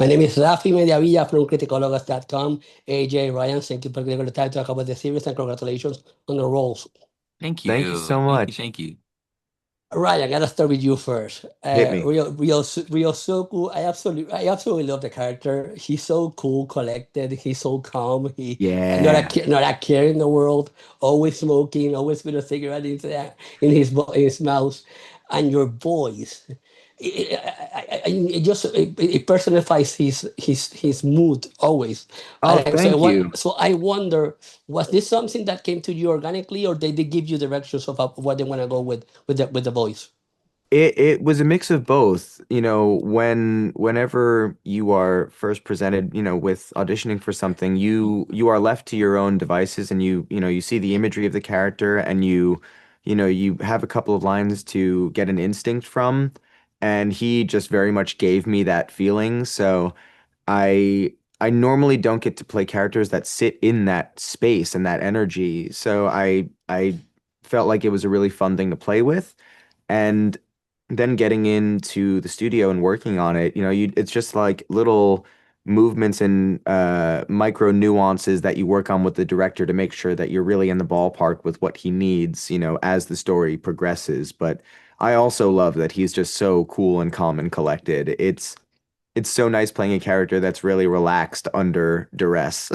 My name is Rafi Mediavilla from Criticologos.com. AJ, Ryan, thank you for giving the time to talk about the series and congratulations on the roles. Thank Thank you you. so Thank you. much. Thank you. Ryan, I gotta start with you first. Hit me. Ryosuke, I absolutely love the character. He's so cool, collected. He's so calm. He Yeah. not a care in the world. Always smoking. Always with a cigarette in his mouth, and your voice. It personifies his mood always. Oh, thank you. So I wonder, was this something that came to you organically, or they give you directions of what they want to go with the voice? It was a mix of both. Whenever you are first presented, with auditioning for something, you are left to your own devices and you see the imagery of the character and you have a couple of lines to get an instinct from, and he just very much gave me that feeling. So I normally don't get to play characters that sit in that space and that energy. So I felt like it was a really fun thing to play with. And then getting into the studio and working on it, it's just like little movements and micro nuances that you work on with the director to make sure that you're really in the ballpark with what he needs, as the story progresses. But I also love that he's just so cool and calm and collected. It's so nice playing a character that's really relaxed under duress.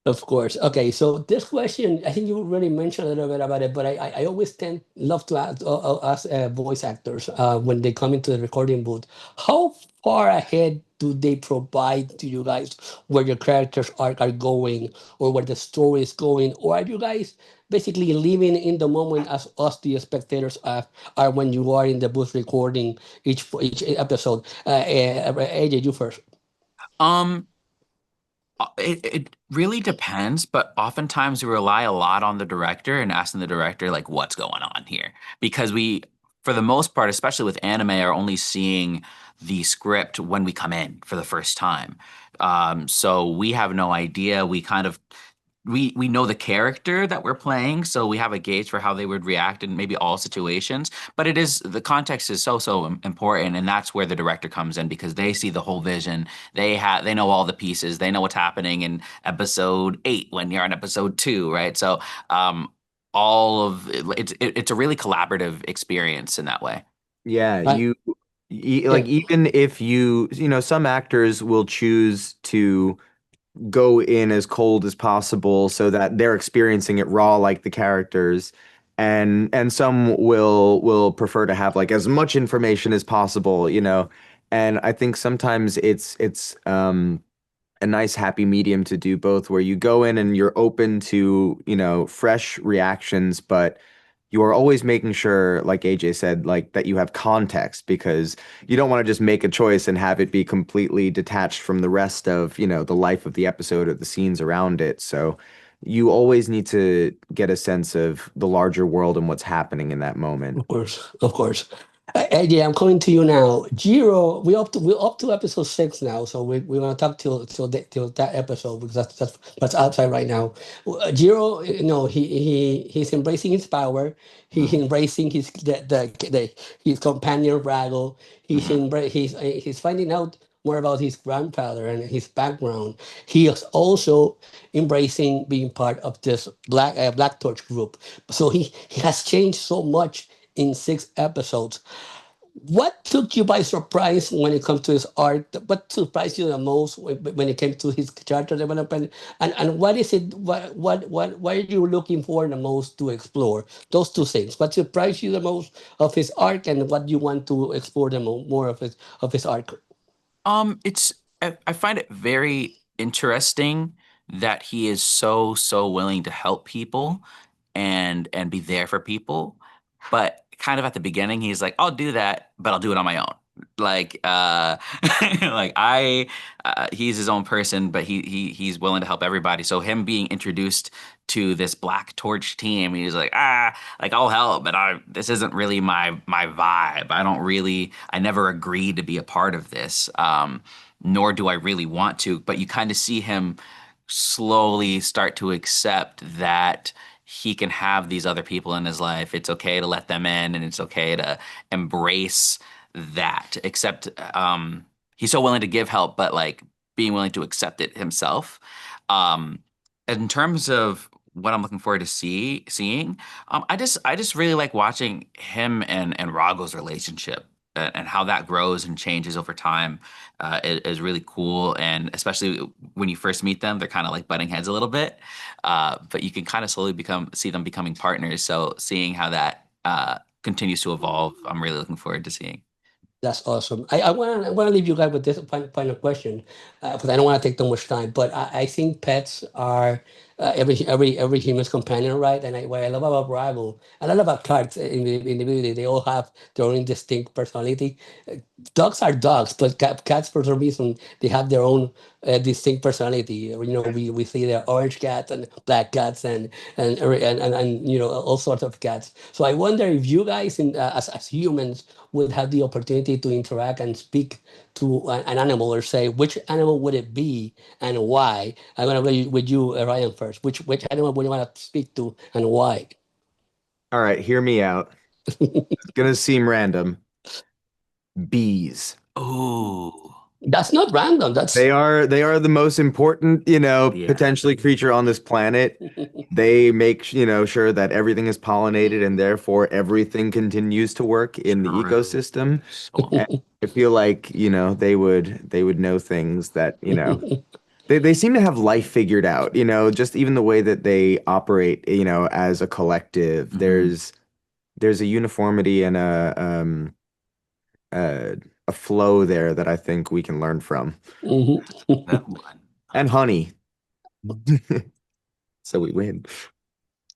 Of course. Okay, so this question, I think you already mentioned a little bit about it, but I always love to ask voice actors when they come into the recording booth, how far ahead do they provide to you guys where your characters are going or where the story is going? Or are you guys basically living in the moment as us, the spectators, are when you are in the booth recording each episode? AJ, you first. Um, it really depends, but oftentimes we rely a lot on the director and asking the director like what's going on here. Because we, for the most part, especially with anime, are only seeing the script when we come in for the first time. So we have no idea. We know the character that we're playing, so we have a gauge for how they would react in maybe all situations. But it is the context is so important, and that's where the director comes in because they see the whole vision. They know all the pieces. They know what's happening in episode 8 when you're on episode 2, right? So all of it's a really collaborative experience in that way. Yeah, Uh, like yeah, even if some actors will choose to go in as cold as possible so that they're experiencing it raw like the characters, and some will prefer to have like as much information as possible. And I think sometimes it's a nice happy medium to do both, where you go in and you're open to fresh reactions, but you are always making sure, like AJ said, like that you have context, because you don't want to just make a choice and have it be completely detached from the rest of, the life of the episode or the scenes around it. So you always need to get a sense of the larger world and what's happening in that moment. of course, of course. Eddie, I'm coming to you now. Jiro, we're up to episode 6 now, so we're gonna talk till that episode because that's outside right now. Jiro, he's embracing his power. He's Mhm, embracing his companion Brago. mhm, He's finding out more about his grandfather and his background. He is also embracing being part of this Black Torch group. So he has changed so much in 6 episodes. What took you by surprise when it comes to his art? What surprised you the most when it came to his character development? And what is it? What are you looking for the most to explore? Those two things. What surprised you the most of his arc, and what you want to explore more of his arc? It's I find it very interesting that he is so willing to help people and be there for people. But kind of at the beginning, he's like, I'll do that, but I'll do it on my own. Like like he's his own person, but he's willing to help everybody. So him being introduced to this Black Torch team, he's like, like I'll help, but this isn't really my vibe. I never agreed to be a part of this. Nor do I really want to, but you kind of see him slowly start to accept that he can have these other people in his life. It's okay to let them in and it's okay to embrace that. Except he's so willing to give help, but like being willing to accept it himself. Um, in terms of what I'm looking forward to seeing, I just really like watching him and Rago's relationship and how that grows and changes over time. Is really cool, and especially when you first meet them, they're kind of like butting heads a little bit, but you can kind of slowly see them becoming partners. So seeing how that continues to evolve, I'm really looking forward to seeing. That's awesome. I wanna leave you guys with this final question, because I don't want to take too much time. But I think pets are every human's companion, right? And what I love about Rival, I love about cats individually. They all have their own distinct personality. Dogs are dogs, but cats for some reason they have their own distinct personality. We see the orange cats and black cats and all sorts of cats. So I wonder if you guys, as humans, would have the opportunity to interact and speak to an animal, or say which animal would it be and why. I'm gonna go with you, Ryan, first. Which animal would you want to speak to and why? All right, hear me out. It's gonna seem random. Bees. Ooh, That's not random. That's They are the most important, yeah, potentially creature on this planet. They make, sure that everything is pollinated and therefore everything continues to work in the true. ecosystem. So And I feel like, they would know things that, they seem to have life figured out, just even the way that they operate, as a collective. mhm. There's a uniformity and uh, a flow there that I think we can learn from. Mhm. That one. And honey. So we win.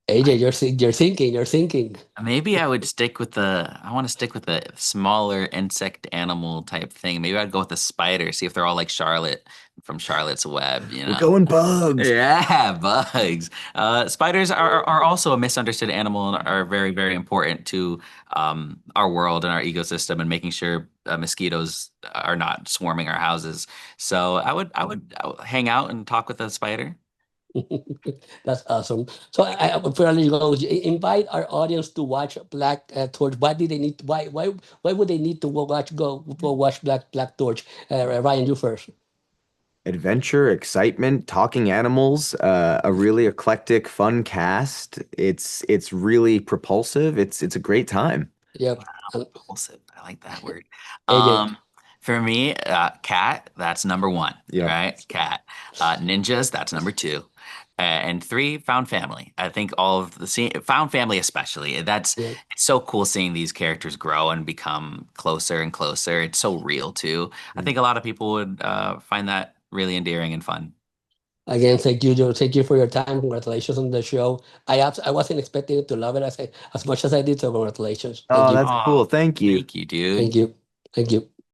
I AJ, you're thinking. Maybe I would I want to stick with the smaller insect animal type thing. Maybe I'd go with the spider, see if they're all like Charlotte from Charlotte's Web, you We're know? going bugs. Yeah, bugs. Spiders are also a misunderstood animal and are very, very important to our world and our ecosystem and making sure mosquitoes are not swarming our houses. So I would hang out and talk with a spider. That's awesome. So before I let you go, invite our audience to watch Black Torch. Why did they need? Why would they need to go watch Black Torch? Ryan, you first. Adventure, excitement, talking animals, a really eclectic, fun cast. It's really propulsive. It's a great time. Yep. Wow, And propulsive. I like that word. AJ. For me, cat, that's number one, Yep. right? Cat. Ninjas, that's number two. And three, found family. I think all of found family especially. Yep. It's so cool seeing these characters grow and become closer and closer. It's so real too. I think a lot of people would find that really endearing and fun. Again, thank you, Joe. Thank you for your time. Congratulations on the show. I wasn't expecting to love it as much as I did. So congratulations. Thank Oh, you. that's cool. Oh, Thank you. thank you, dude. Thank you. Thank you.